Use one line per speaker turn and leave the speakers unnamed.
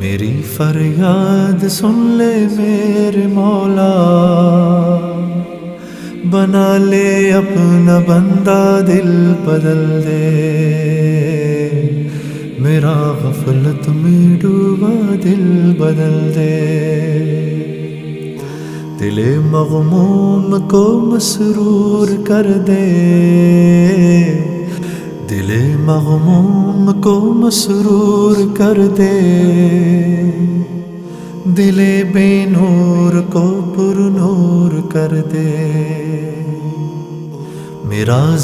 मेरी फरियाद सुन ले मेरे मौला, बना ले अपना बंदा, दिल बदल दे। मेरा गफलत में डूबा दिल बदल दे। दिले मगमूम को मसरूर कर दे, दिले मगमूम को मसरूर कर दे। दिले बेनूर को पुरनूर कर दे। मेरा